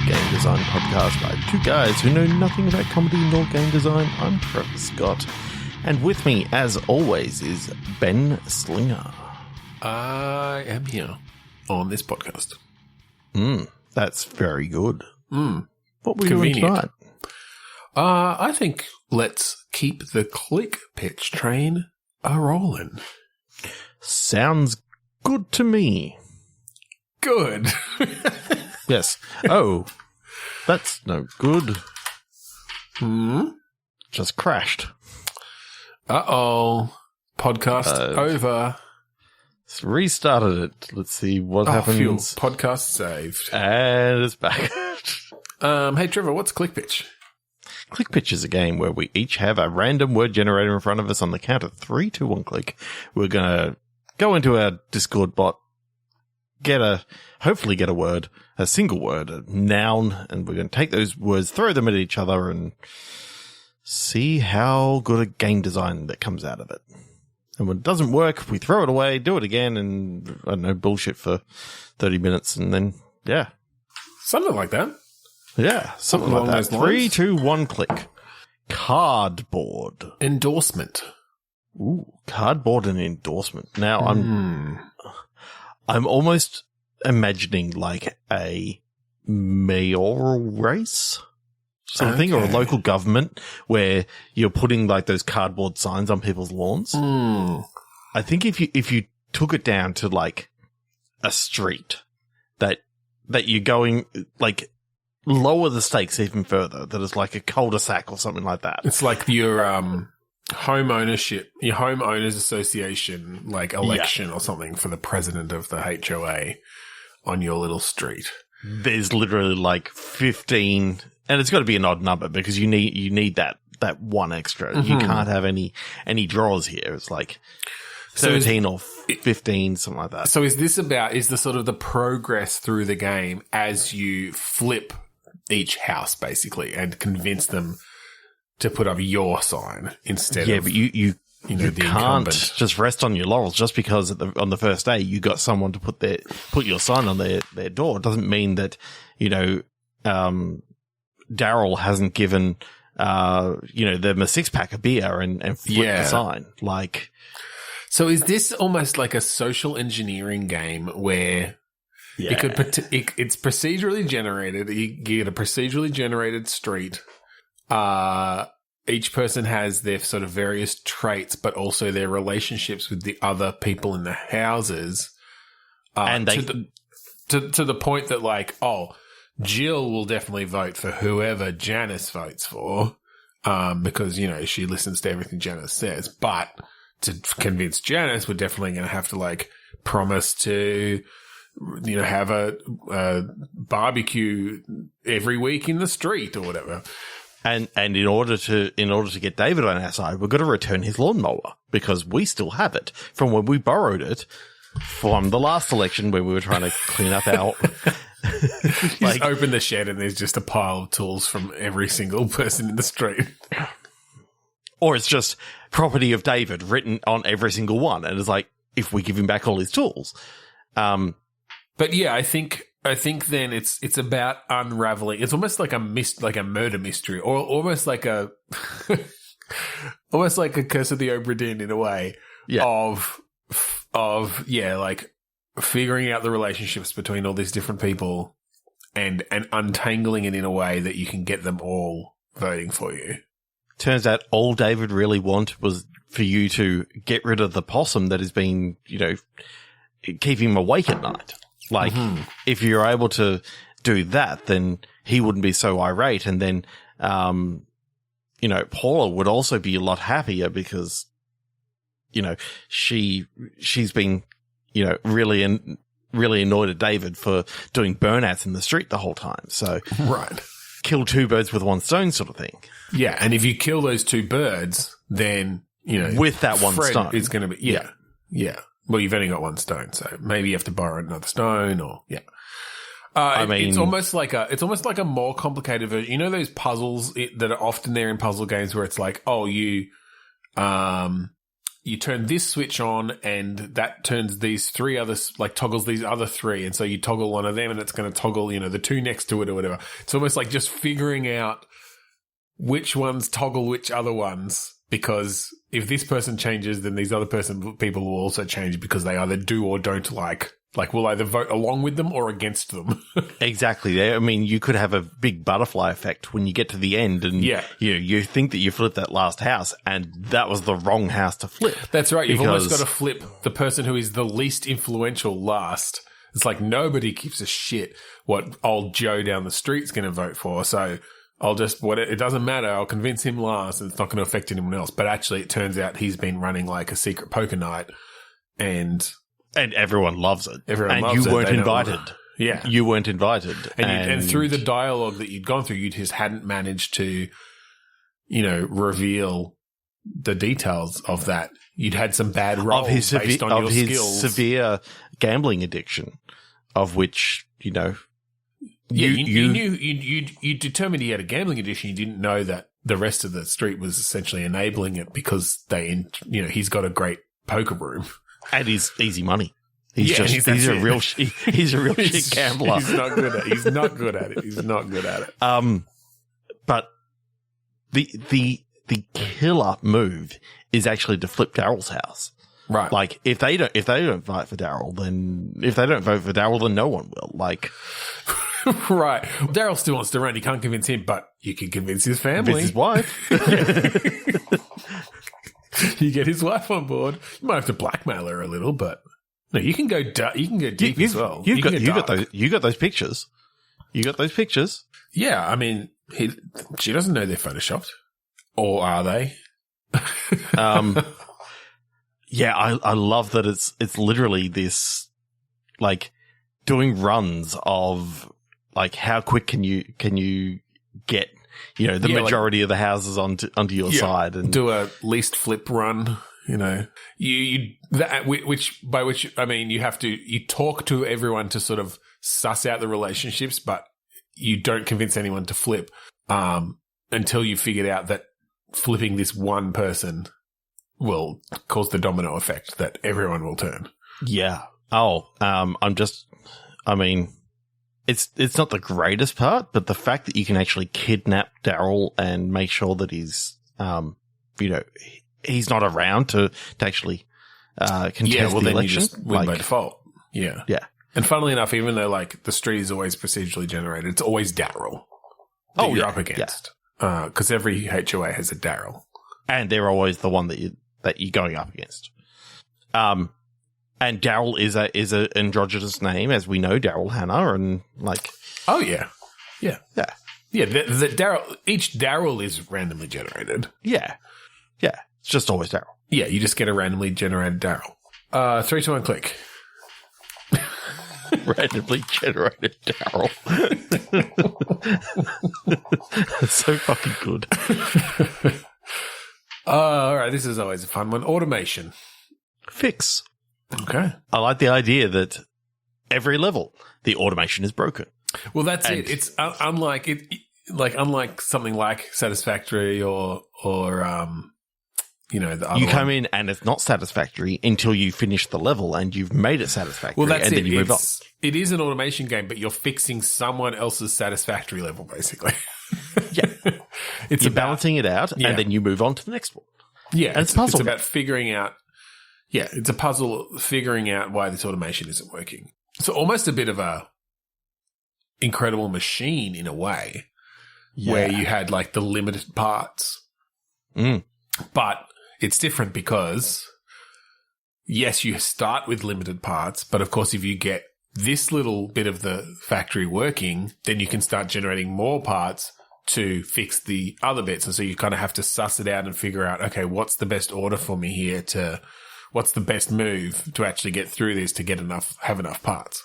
game design podcast by two guys who know nothing about comedy nor game design. I'm Trev Scott, and with me, as always, is Ben Slinger. I am here on this podcast. That's very good. What were Convenient. you doing tonight? I think let's keep the click pitch train a-rolling. Sounds good to me. Good. Yes. Oh, that's no good. Just crashed. Uh-oh. Podcast over. Restarted it. Let's see what happens. Phew. Podcast saved. And it's back. Hey, Trevor, what's click pitch? Click Pitch is a game where we each have a random word generator in front of us. On the count of 3, 2, 1, click. We're going to go into our Discord bot, hopefully get a word, a single word, a noun, and we're going to take those words, throw them at each other, and see how good a game design that comes out of it. And when it doesn't work, we throw it away, do it again, and I don't know, bullshit for 30 minutes, and then, yeah. Something like that. Yeah, something like that. 3, 2, 1, click. Cardboard. Endorsement. Ooh, cardboard and endorsement. Now, I'm almost imagining like a mayoral race something, or a local government where you're putting like those cardboard signs on people's lawns. I think if you took it down to like a street that you're going like lower the stakes even further, that it's like a cul-de-sac or something like that. It's like your home ownership, your homeowners association, like election or something for the president of the HOA on your little street. There's literally like 15, and it's got to be an odd number because you need that one extra. You can't have any draws here. It's like 13 or 15, something like that. So is the sort of the progress through the game as you flip each house basically and convince them to put up your sign instead of, but you the can't incumbent. just rest on your laurels just because on the first day you got someone to put your sign on their door. It doesn't mean that, Daryl hasn't given, them a 6-pack of beer and flipped the sign. Like, so is this almost like a social engineering game where it's procedurally generated? You get a procedurally generated street. Each person has their sort of various traits, but also their relationships with the other people in the houses. And to the point that like, Jill will definitely vote for whoever Janice votes for, because, she listens to everything Janice says. But to convince Janice, we're definitely going to have to like promise to, have a barbecue every week in the street or whatever. And in order to get David on our side, we've got to return his lawnmower because we still have it from when we borrowed it from the last election when we were trying to clean up our. Just open the shed and there's just a pile of tools from every single person in the street. Or it's just property of David written on every single one, and it's like if we give him back all his tools. But yeah, I think then it's about unraveling. It's almost like a murder mystery, or almost like a Curse of the Obra Dinn in a way. Yeah. Of like figuring out the relationships between all these different people and untangling it in a way that you can get them all voting for you. Turns out all David really wanted was for you to get rid of the possum that has been, keeping him awake at night. Like, if you're able to do that, then he wouldn't be so irate. And then, Paula would also be a lot happier because, she's been, really annoyed at David for doing burnouts in the street the whole time. So, right. Kill two birds with one stone sort of thing. Yeah. And if you kill those two birds, then, with that one Fred stone. is going to be, yeah. Well, you've only got one stone, so maybe you have to borrow another stone, or it's almost like a more complicated version. You know those puzzles that are often there in puzzle games where it's like, you you turn this switch on and that turns these three others, like toggles these other three. And so you toggle one of them and it's going to toggle, the two next to it or whatever. It's almost like just figuring out which ones toggle which other ones, because if this person changes, then these other people will also change because they either do or don't like we'll either vote along with them or against them. Exactly. I mean, you could have a big butterfly effect when you get to the end and you think that you flipped that last house and that was the wrong house to flip. That's right. You've almost got to flip the person who is the least influential last. It's like nobody gives a shit what old Joe down the street's going to vote for. So it doesn't matter. I'll convince him last and it's not going to affect anyone else. But actually it turns out he's been running like a secret poker night and everyone loves it. And you weren't invited. Yeah. You weren't invited. And through the dialogue that you'd gone through, you just hadn't managed to, reveal the details of that. You'd had some bad rolls based on your skills. Severe gambling addiction, of which, you knew you determined he had a gambling addiction. You didn't know that the rest of the street was essentially enabling it because he's got a great poker room. And he's easy money. He's a real shit gambler. He's not good at it. But the killer move is actually to flip Daryl's house. Right. Like if they don't vote for Daryl, then no one will. Like right. Daryl still wants to run. You can't convince him, but you can convince his family. His wife. You get his wife on board. You might have to blackmail her a little, but no, you can go deep as well. You got those pictures. You got those pictures. Yeah, I mean, she doesn't know they're photoshopped, or are they? Yeah, I love that it's literally this, like, doing runs of like how quick can you get the majority of the houses onto your side and do a least flip run. Which I mean you talk to everyone to sort of suss out the relationships, but you don't convince anyone to flip until you figured out that flipping this one person will cause the domino effect that everyone will turn. Yeah. Oh, it's not the greatest part, but the fact that you can actually kidnap Daryl and make sure that he's, he's not around to actually contest the election. You just win by default. Yeah. Yeah. And funnily enough, even though like the street is always procedurally generated, it's always Daryl that you're up against. Because every HOA has a Daryl. And they're always the one that you're going up against. And Daryl is a androgynous name, as we know, Daryl Hannah, and like. Oh yeah. The Daryl. Each Daryl is randomly generated. Yeah. It's just always Daryl. Yeah, you just get a randomly generated Daryl. 3, 2, 1, click. Randomly generated Daryl. That's so fucking good. All right, this is always a fun one. Automation. Fix. Okay. I like the idea that every level, the automation is broken. Well, that's it. It's unlike something like Satisfactory or the other you come in and it's not satisfactory until you finish the level and you've made it satisfactory. Well, that's and it. Then you move on. It is an automation game, but you're fixing someone else's satisfactory level, basically. Yeah. You're balancing it out and then you move on to the next one. Yeah. And it's a puzzle. It's about figuring out. Yeah, it's a puzzle figuring out why this automation isn't working. So almost a bit of a incredible machine in a way, where you had like the limited parts. But it's different because, yes, you start with limited parts, but of course if you get this little bit of the factory working, then you can start generating more parts to fix the other bits. And so you kind of have to suss it out and figure out, okay, what's the best order for me here what's the best move to actually get through this to have enough parts?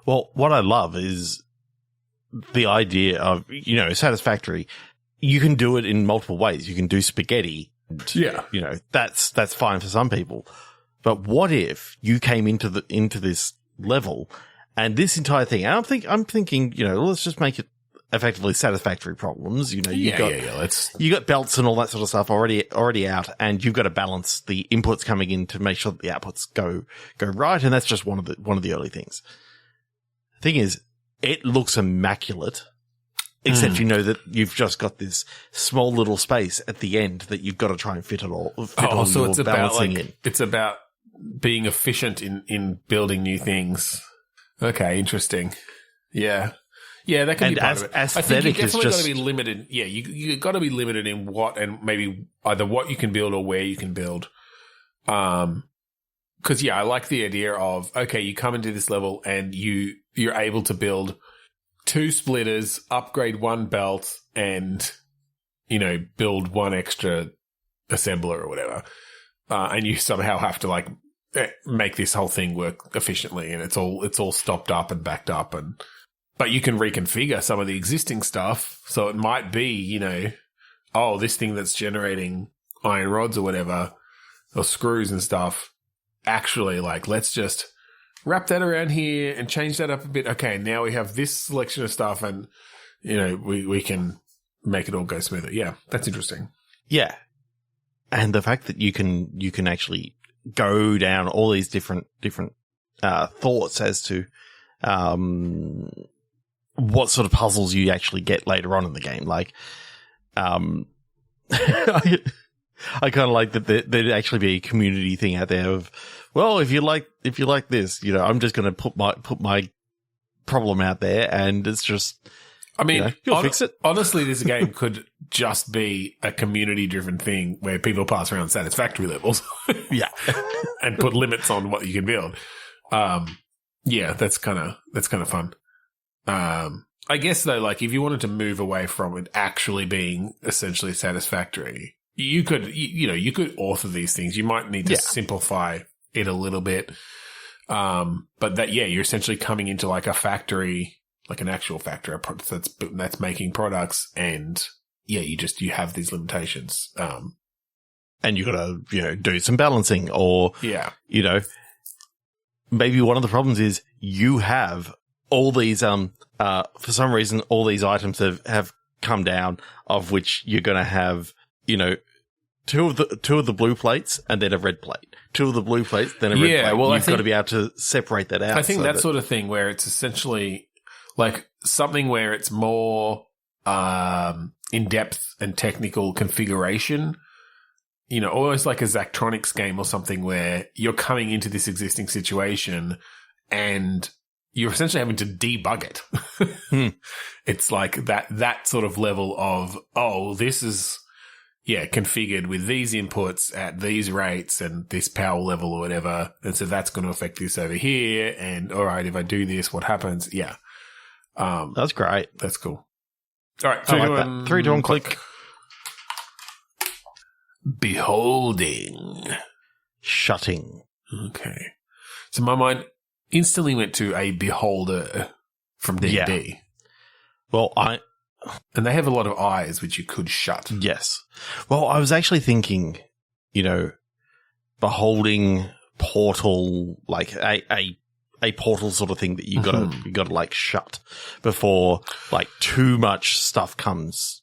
Well, what I love is the idea of, Satisfactory. You can do it in multiple ways. You can do spaghetti. Yeah. That's fine for some people. But what if you came into this level and this entire thing, and I'm thinking, let's just make it effectively satisfactory problems. You know, you got belts and all that sort of stuff already out, and you've got to balance the inputs coming in to make sure that the outputs go right. And that's just one of the early things. The thing is, it looks immaculate, except you know that you've just got this small little space at the end that you've got to try and fit all so it's balancing about in. It's about being efficient in building new things. Okay, interesting. Yeah. Yeah, that can be part of it. I think you definitely got to be limited. Yeah, you got to be limited in what, and maybe either what you can build or where you can build. Because I like the idea of, okay, you come into this level and you're able to build 2 splitters, upgrade 1 belt, and build 1 extra assembler or whatever. And you somehow have to make this whole thing work efficiently, and it's all stopped up and backed up, but you can reconfigure some of the existing stuff. So it might be, this thing that's generating iron rods or whatever, or screws and stuff, actually, let's just wrap that around here and change that up a bit. Okay, now we have this selection of stuff, and, we can make it all go smoother. Yeah, that's interesting. Yeah. And the fact that you can actually go down all these different thoughts as to what sort of puzzles you actually get later on in the game. I kind of like that there'd actually be a community thing out there of, well, if you like this, I'm just going to put my problem out there, and it's just, you'll fix it. Honestly, this game could just be a community-driven thing where people pass around satisfactory levels, yeah, and put limits on what you can build. That's kind of fun. I guess though, if you wanted to move away from it actually being essentially satisfactory, you could author these things. You might need to simplify it a little bit. But that, you're essentially coming into a factory, an actual factory that's making products, and you have these limitations. And you got to, do some balancing, or, maybe one of the problems is you have all these, for some reason, all these items have come down, of which you're going to have, two of the blue plates and then a red plate. 2 of the blue plates, then a red plate. Well, you've got to be able to separate that out. I think that sort of thing where it's essentially something where it's more in-depth and technical configuration, almost like a Zachtronics game or something, where you're coming into this existing situation and you're essentially having to debug it. It's like that sort of level of, this is, configured with these inputs at these rates and this power level or whatever. And so that's going to affect this over here. And all right, if I do this, what happens? Yeah. That's great. That's cool. All right. 3, 2, 1, click. Beholding. Shutting. Okay. So my mind instantly went to a beholder from D&D. Yeah. Well, and they have a lot of eyes which you could shut. Yes. Well, I was actually thinking, beholding portal, a portal sort of thing that you gotta shut before too much stuff comes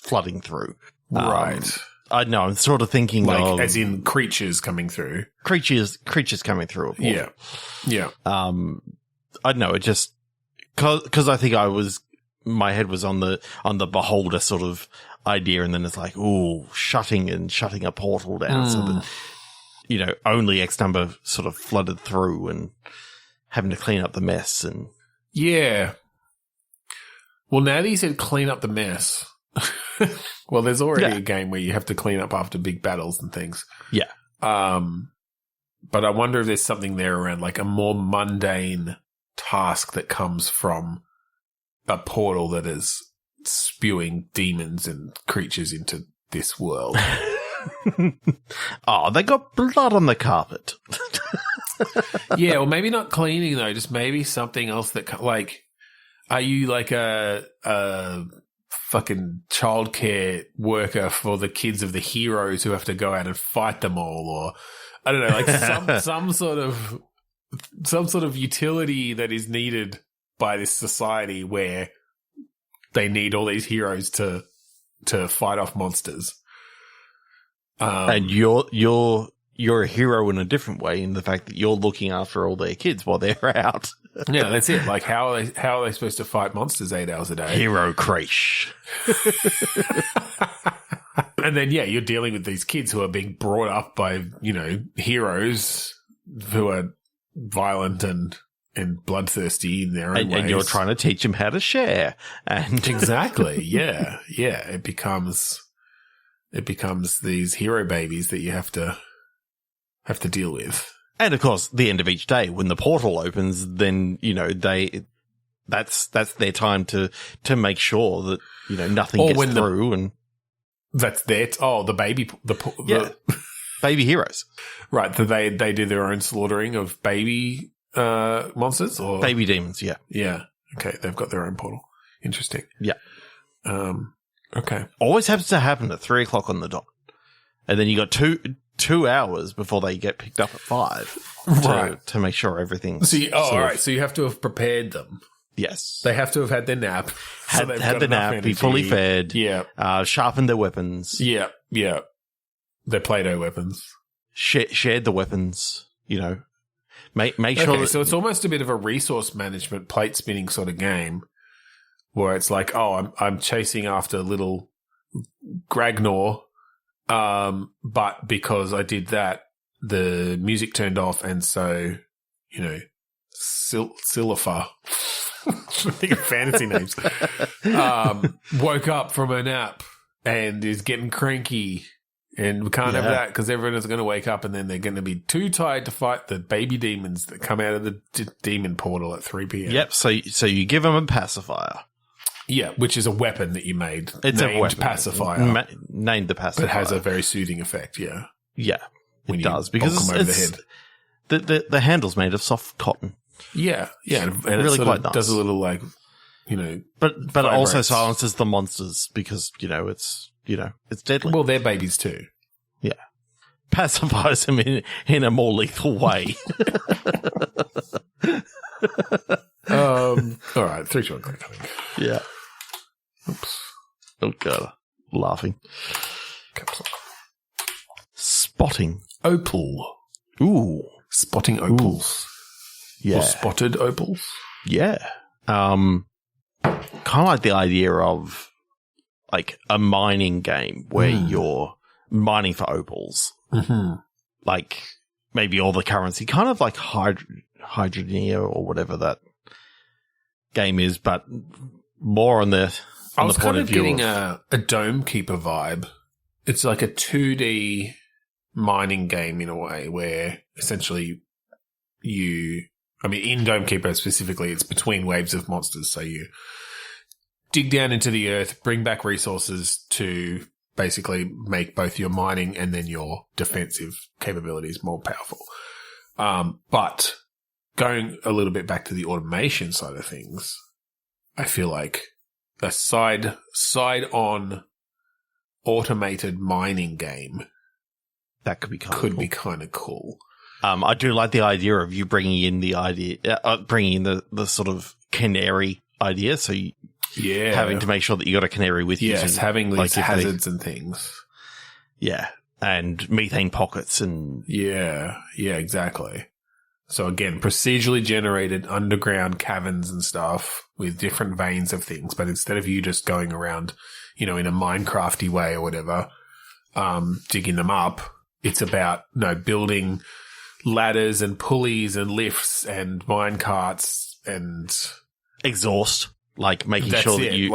flooding through. Right. I know. I'm sort of thinking as in creatures coming through. Creatures coming through a portal. Yeah. Yeah. I don't know. It just because I think my head was on the beholder sort of idea, and then it's shutting a portal down so that, only X number sort of flooded through and having to clean up the mess. And yeah. Well, now that you said clean up the mess, well, there's already a game where you have to clean up after big battles and things. Yeah. But I wonder if there's something there around a more mundane task that comes from a portal that is spewing demons and creatures into this world. They got blood on the carpet. Yeah, well, maybe not cleaning though. Just maybe something else that, are you a fucking childcare worker for the kids of the heroes who have to go out and fight them all, or I don't know, some sort of utility that is needed by this society where they need all these heroes to fight off monsters. And you're a hero in a different way, in the fact that you're looking after all their kids while they're out. Yeah, that's it. Like, how are they supposed to fight monsters 8 hours a day? Hero Creche. And then, yeah, you're dealing with these kids who are being brought up by, heroes who are violent and bloodthirsty in their own ways. And you're trying to teach them how to share. And exactly. Yeah. Yeah. It becomes these hero babies that you have to deal with. And of course, the end of each day, when the portal opens, then, that's their time to make sure that, nothing gets through. And that's the baby, baby heroes. Right. They do their own slaughtering of baby monsters, or baby demons. Yeah. Yeah. Okay. They've got their own portal. Interesting. Yeah. Okay. Always happens to happen at 3:00 on the dot. And then you got two hours before they get picked up at 5 to make sure everything's all right. So you have to have prepared them. Yes. They have to have had their nap. Had the nap, be fully fed. Yeah. Sharpened their weapons. Yeah. Yeah. Their Play-Doh weapons. Shared the weapons, Make sure that, so it's almost a bit of a resource management plate spinning sort of game where it's like, I'm chasing after little Gragnor, but because I did that, the music turned off, and so, Sillifer, think of fantasy names, woke up from a nap and is getting cranky. And we can't have that because everyone is going to wake up and then they're going to be too tired to fight the baby demons that come out of the demon portal at 3 p.m. Yep. So you give them a pacifier. Yeah, which is a weapon that you made. It's a weapon. Pacifier. Named the pacifier. But it has a very soothing effect, yeah. Yeah, when it does. Because over the head. The handle's made of soft cotton. Yeah, yeah. And really it quite nice. Does a little, like, But it also silences the monsters because, it's deadly. Well, they're babies too. Yeah. Pacifies them in a more lethal way. All right, 3, 2, 1, click. Yeah. Oops. Oh, God. Laughing. Spotting. Opal. Ooh. Spotting opals. Yeah. Or spotted opals. Yeah. Kind of like the idea of like a mining game where you're mining for opals. Mm-hmm. Like maybe all the currency, kind of like Hydronia or whatever that game is, but more on the I was kind of getting a Dome Keeper vibe. It's like a 2D mining game in a way where essentially in Dome Keeper specifically, it's between waves of monsters. So you dig down into the earth, bring back resources to basically make both your mining and then your defensive capabilities more powerful. But going a little bit back to the automation side of things, I feel like a side-on automated mining game that could be kind of cool. I do like the idea of you bringing in the sort of canary idea. So having to make sure that you got a canary with you. Yes, having these hazards and things. Yeah, and methane pockets and yeah, exactly. So again, procedurally generated underground caverns and stuff with different veins of things, but instead of you just going around, in a Minecrafty way or whatever, digging them up, it's about building ladders and pulleys and lifts and mine carts and exhaust. Like making sure that you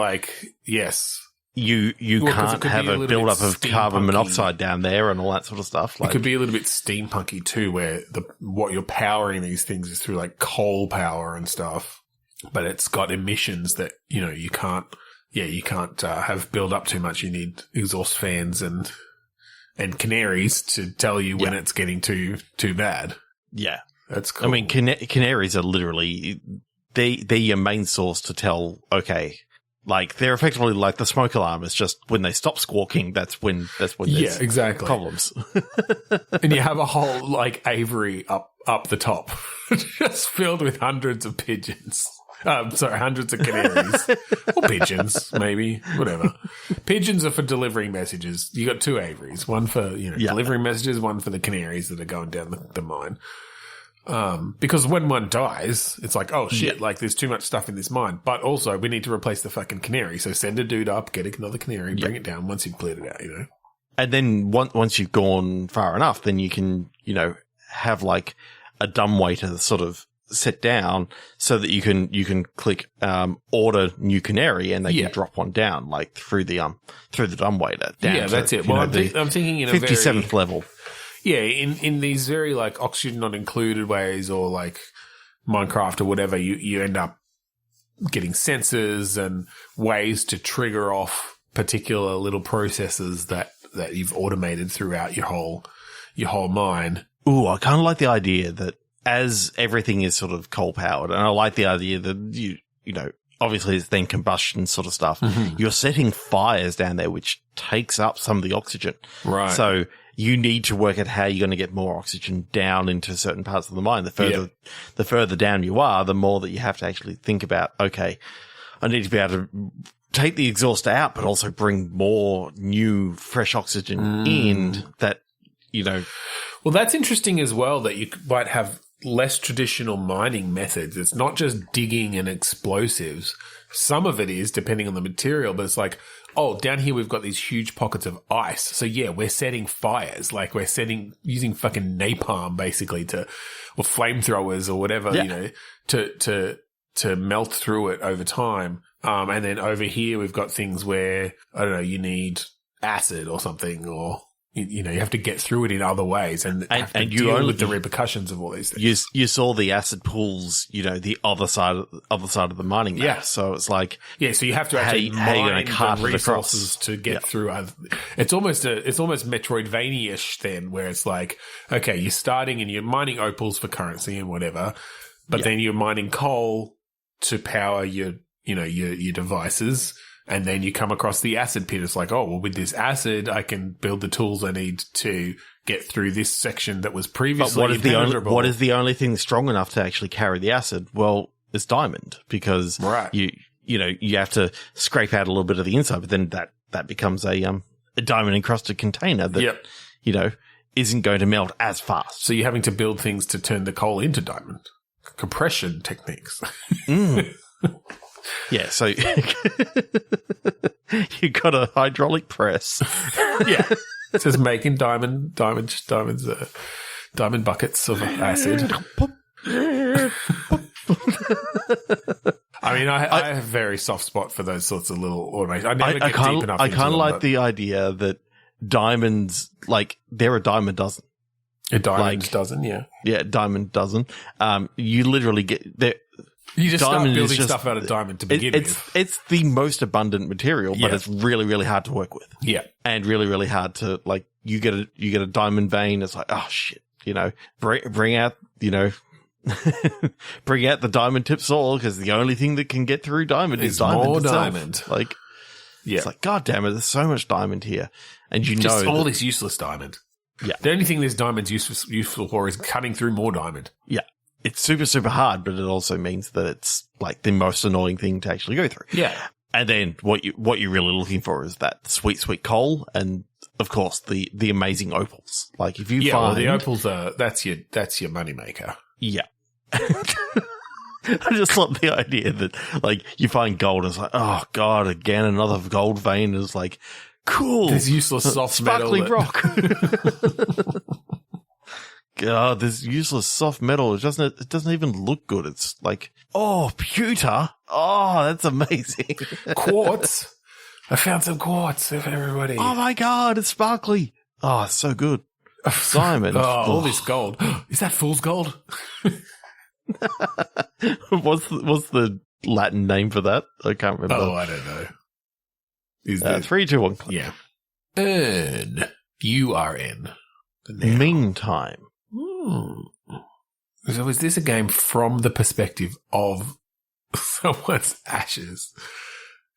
yes, you can't have a build-up of carbon monoxide down there and all that sort of stuff. It could be a little bit steampunky too, where what you're powering these things is through like coal power and stuff, but it's got emissions that you can't have build up too much. You need exhaust fans and canaries to tell you when it's getting too bad. Yeah, that's cool. I mean, canaries are literally. They're your main source to tell, okay, like they're effectively like the smoke alarm. It's just when they stop squawking, that's when there's exactly problems. And you have a whole like aviary up the top, just filled with hundreds of pigeons. Hundreds of canaries. Or pigeons, maybe. Whatever. Pigeons are for delivering messages. You got 2 aviaries. One for, delivering messages, one for the canaries that are going down the mine. Because when one dies, it's like, oh shit, like there's too much stuff in this mine. But also, we need to replace the fucking canary. So send a dude up, get another canary, bring it down once you've cleared it out, And then once you've gone far enough, then you can, have like a dumbwaiter sort of set down so that you can click order new canary and they can drop one down like through the dumbwaiter down. Yeah, that's it. Well, I'm thinking in 57th level. Yeah, in these very like oxygen not included ways, or like Minecraft or whatever, you end up getting sensors and ways to trigger off particular little processes that you've automated throughout your whole mine. Ooh, I kind of like the idea that as everything is sort of coal powered, and I like the idea that obviously it's then combustion sort of stuff. Mm-hmm. You're setting fires down there, which takes up some of the oxygen. Right. So you need to work out how you're going to get more oxygen down into certain parts of the mine. The further down you are, the more that you have to actually think about, okay, I need to be able to take the exhaust out, but also bring more new, fresh oxygen in that, Well, that's interesting as well, that you might have less traditional mining methods. It's not just digging and explosives. Some of it is, depending on the material, but it's like, oh, down here we've got these huge pockets of ice. So yeah, we're setting fires. Like we're using fucking napalm basically or flamethrowers or whatever, to melt through it over time. And then over here we've got things where, I don't know, you need acid or something, or you have to get through it in other ways and deal with the repercussions of all these things. You saw the acid pools, the other side of the mining map. Yeah. So it's like, so you have to actually mine the resources to get through. It's almost Metroidvania-ish then, where it's like, okay, you're starting and you're mining opals for currency and whatever, but then you're mining coal to power your devices. And then you come across the acid pit. It's like, oh, well, with this acid, I can build the tools I need to get through this section that was previously impenetrable. What is the only thing strong enough to actually carry the acid? Well, it's diamond, because you have to scrape out a little bit of the inside, but then that becomes a diamond encrusted container that isn't going to melt as fast. So you're having to build things to turn the coal into diamond. Compression techniques. Yeah, so you got a hydraulic press. Yeah, it says making diamond buckets of acid. I mean, I have a very soft spot for those sorts of little automation. I never get deep enough. I kind of like the idea that diamonds, like, they're a dime a dozen. A diamond dozen, yeah. Yeah, diamond dozen. You literally get there. You just start building stuff out of diamond to begin with. It's the most abundant material, but it's really, really hard to work with. Yeah. And really, really hard to, like, you get a diamond vein. It's like, oh shit, bring out, bring out the diamond tip saw, because the only thing that can get through diamond is diamond more itself. Diamond. Like, it's like, God damn it, there's so much diamond here. And just all this useless diamond. Yeah. The only thing this diamond's useful for is cutting through more diamond. Yeah. It's super, super hard, but it also means that it's like the most annoying thing to actually go through. Yeah. And then what you're really looking for is that sweet, sweet coal, and of course the amazing opals. Like if you find the opals that's your moneymaker. Yeah. I just love the idea that like you find gold and it's like, oh God, again another gold vein. Is like, cool. This useless soft sparkly metal rock. God, this useless soft metal. It doesn't even look good. It's like, oh, pewter. Oh, that's amazing. Quartz. I found some quartz for everybody. Oh my God, it's sparkly. Oh, it's so good. Diamond. All this gold. Is that fool's gold? What's the Latin name for that? I can't remember. Oh, I don't know. 3, 2, 1. Yeah. Earn. URN. Meantime. So is this a game from the perspective of someone's ashes?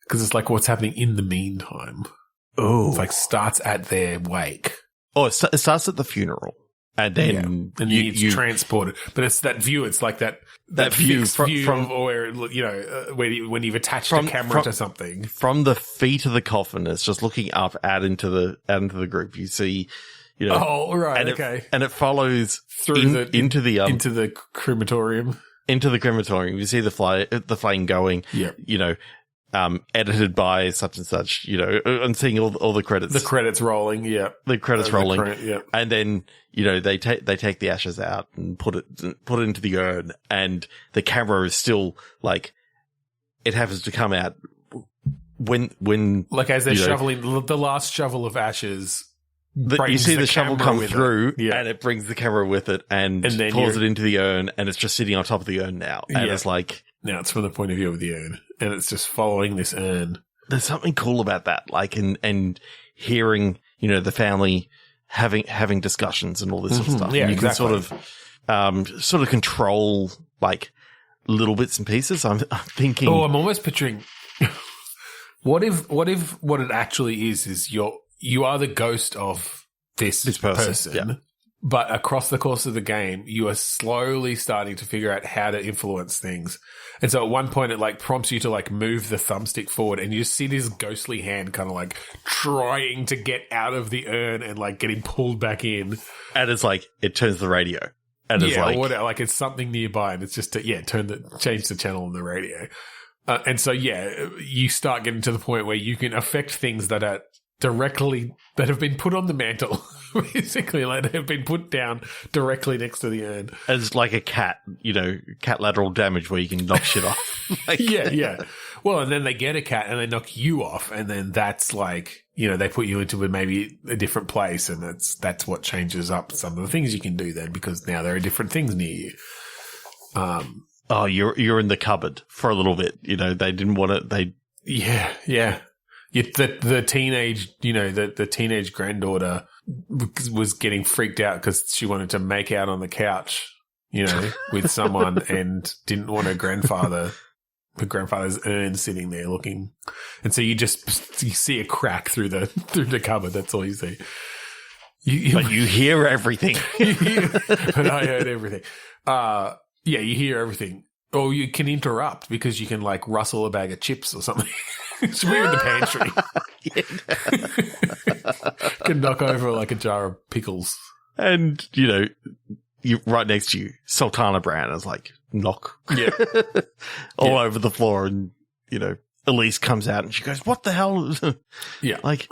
Because it's like what's happening in the meantime. Oh. It's like starts at their wake. Oh, it starts at the funeral. And then you transport it. But it's that view. It's like that view from where, when you've attached a camera to something. From the feet of the coffin, it's just looking up out into the group. You see, Oh, right. And and it follows through into the crematorium. Into the crematorium. You see the flame going. Yeah. Edited by such and such, and seeing all the credits. The credits rolling, yeah. The credits rolling. Yeah. And then, they take the ashes out and put it into the urn, and the camera is still like, it happens to come out when like as they're shoveling the last shovel of ashes. You see the shovel come through, yeah. and it brings the camera with it, and then pulls it into the urn, and it's just sitting on top of the urn now. And it's like, now it's from the point of view of the urn, and it's just following this urn. There's something cool about that, like, and hearing, the family having discussions and all this sort of stuff. Yeah, and you exactly. can sort of control, like, little bits and pieces. I'm thinking. Oh, I'm almost picturing. What if what it actually is you are the ghost of this person. Yeah. But across the course of the game, you are slowly starting to figure out how to influence things. And so at one point, it like prompts you to like move the thumbstick forward, and you see this ghostly hand kind of like trying to get out of the urn and like getting pulled back in. And it's like, it turns the radio. And it's like, or whatever, like it's something nearby, and it's just change the channel on the radio. And so, you start getting to the point where you can affect things that are that have been put on the mantle, basically, like have been put down directly next to the urn. It's like a cat, cat lateral damage where you can knock shit off. Like, yeah. Well, and then they get a cat and they knock you off, and then that's like, they put you into maybe a different place, and that's what changes up some of the things you can do then, because now there are different things near you. You're in the cupboard for a little bit. They didn't want it. Yeah. The teenage, the teenage granddaughter was getting freaked out because she wanted to make out on the couch, with someone, and didn't want her grandfather's urn sitting there looking. And so you see a crack through the cupboard. That's all you see. But you hear everything. But I heard everything. You hear everything. Or you can interrupt because you can like rustle a bag of chips or something. It's weird in the pantry. Can knock over like a jar of pickles. And, you right next to you, Sultana Brown is like, knock. Yeah. All over the floor. And, Elise comes out and she goes, what the hell? Yeah. Like,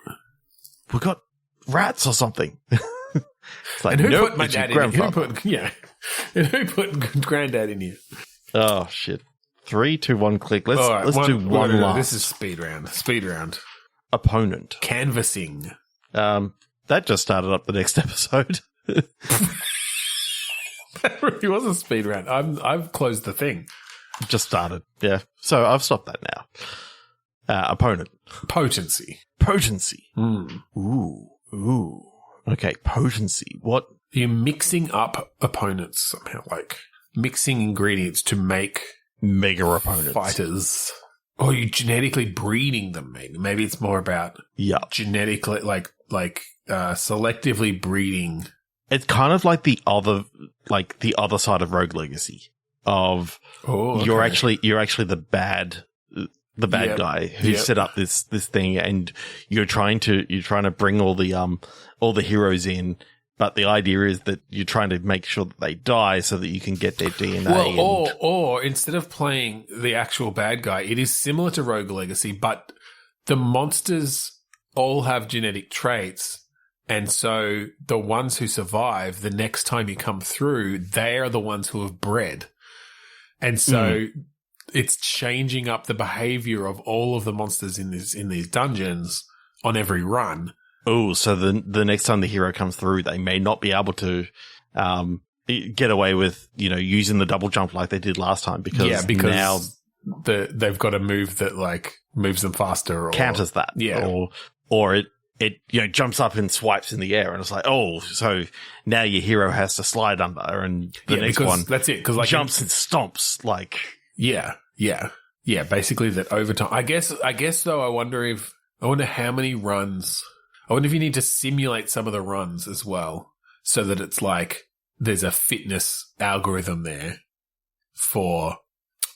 we got rats or something. It's like, and who nope, put my dad in here? And who put granddad in here? Oh, shit. 3, 2, 1, click. Let's do one last. This is speed round. Opponent. Canvassing. That just started up the next episode. That really was a speed round. I've closed the thing. Just started. Yeah. So I've stopped that now. Opponent. Potency. Ooh. Okay. Potency. What? You're mixing up opponents somehow, like mixing ingredients to make mega opponents. Fighters. Or you're genetically breeding them, maybe. Maybe it's more about genetically, like selectively breeding. It's kind of like the other side of Rogue Legacy of you're actually the bad guy who set up this thing, and you're trying to bring all the heroes in. But the idea is that you're trying to make sure that they die so that you can get their DNA. Well, or instead of playing the actual bad guy, it is similar to Rogue Legacy, but the monsters all have genetic traits. And so the ones who survive, the next time you come through, they are the ones who have bred. And so it's changing up the behavior of all of the monsters in these dungeons on every run. Oh, so the next time the hero comes through, they may not be able to get away with, using the double jump like they did last time because now they've got a move that like moves them faster or counters that. Yeah. Or it jumps up and swipes in the air, and it's like, oh, so now your hero has to slide under, and the next one that's it, because like jumps and stomps like yeah. Basically, that over time. I guess though, I wonder how many runs. I wonder if you need to simulate some of the runs as well. so that it's like there's a fitness algorithm there for.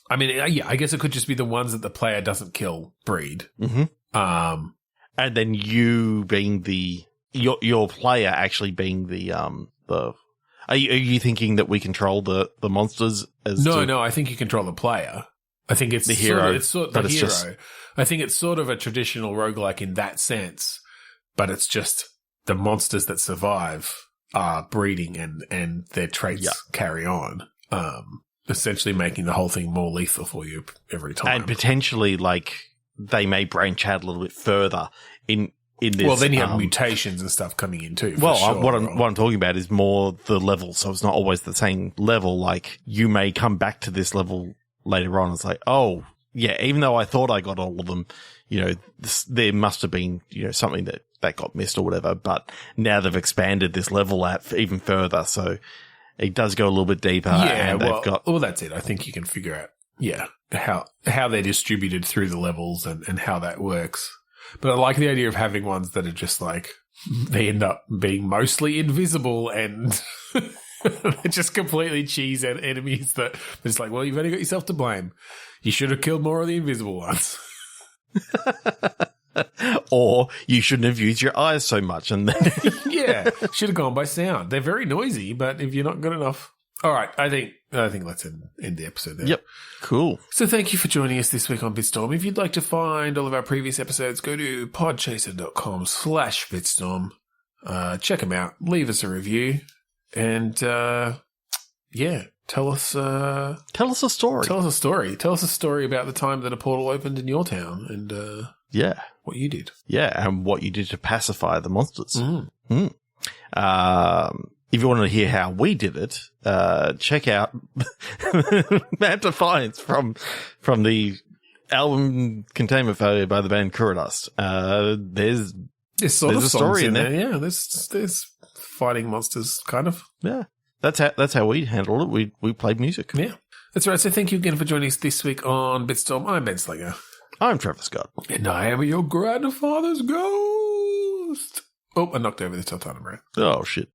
I mean, yeah, I guess it could just be the ones that the player doesn't kill breed. Mm-hmm. And then you being your player actually being the. Are you thinking that we control the monsters? No, I think you control the player. I think it's the hero. I think it's sort of a traditional roguelike in that sense, but it's just the monsters that survive are breeding and their traits carry on. Essentially making the whole thing more lethal for you every time. And potentially, like, they may branch out a little bit further in this. Well, then you have mutations and stuff coming in too. What I'm talking about is more the level, so it's not always the same level. Like, you may come back to this level later on. It's like, oh, yeah, even though I thought I got all of them, there must have been, something that got missed or whatever. But now they've expanded this level out even further, so it does go a little bit deeper. Yeah, well, that's it. I think you can figure out, how they're distributed through the levels and how that works. But I like the idea of having ones that are just like, they end up being mostly invisible and they're just completely cheese enemies that it's like, well, you've only got yourself to blame. You should have killed more of the invisible ones. Or you shouldn't have used your eyes so much. And yeah, should have gone by sound. They're very noisy, but if you're not good enough. All right, I think let's end the episode there. Yep, cool. So thank you for joining us this week on Bitstorm. If you'd like to find all of our previous episodes, go to podchaser.com/Bitstorm. Check them out. Leave us a review. And, tell us a story. Tell us a story. Tell us a story about the time that a portal opened in your town and, what you did. Yeah, and what you did to pacify the monsters. If you want to hear how we did it, check out Mad Defiance from the album Containment Failure by the band Kuradust. There's a story in there. Yeah, there's fighting monsters, kind of. Yeah, that's how we handled it. We played music. Yeah, that's right. So thank you again for joining us this week on Bitstorm. I'm Ben Slinger. I'm Trevor Scott. And I am your grandfather's ghost. Oh, I knocked over the Titanium, right? Oh, shit.